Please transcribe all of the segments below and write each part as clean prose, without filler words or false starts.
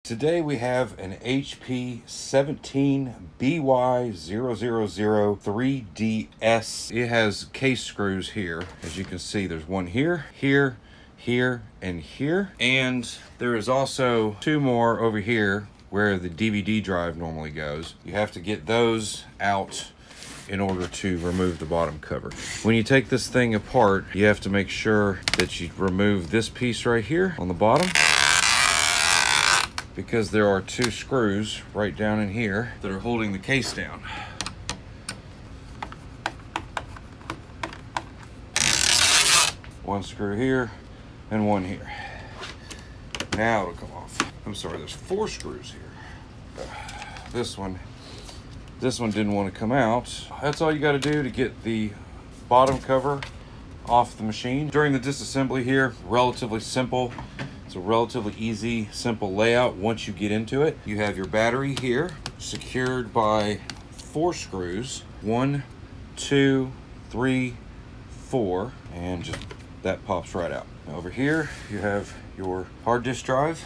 Today we have an HP 17 BY-170003ds. It has case screws here. As you can see, there's one here, here, here, and here. And there is also two more over here where the DVD drive normally goes. You have to get those out in order to remove the bottom cover. When you take this thing apart, you have to make sure that you remove this piece right here on the bottom, because there are two screws right down in here that are holding the case down. One screw here and one here. Now it'll come off. I'm sorry, there's four screws here. This one didn't want to come out. That's all you got to do to get the bottom cover off the machine. During the disassembly here, relatively simple. It's a relatively easy, simple layout. Once you get into it, you have your battery here secured by four screws. 1, 2, 3, 4, and just that pops right out. Now over here, you have your hard disk drive,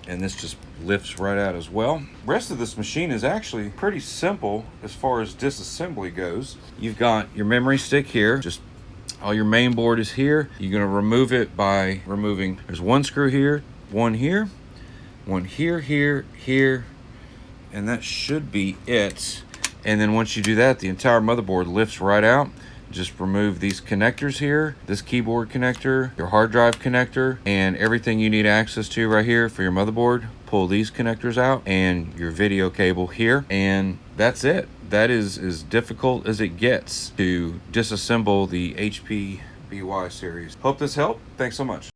and this just lifts right out as well. The rest of this machine is actually pretty simple as far as disassembly goes. You've got your memory stick here, just all your main board is here. You're gonna remove it by removing, there's one screw here, one here, here, and that should be it. And then once you do that, the entire motherboard lifts right out. Just remove these connectors here, this keyboard connector, your hard drive connector, and everything you need access to right here for your motherboard. Pull these connectors out and your video cable here, and that's it. That is as difficult as it gets to disassemble the HP BY series. Hope this helped. Thanks so much.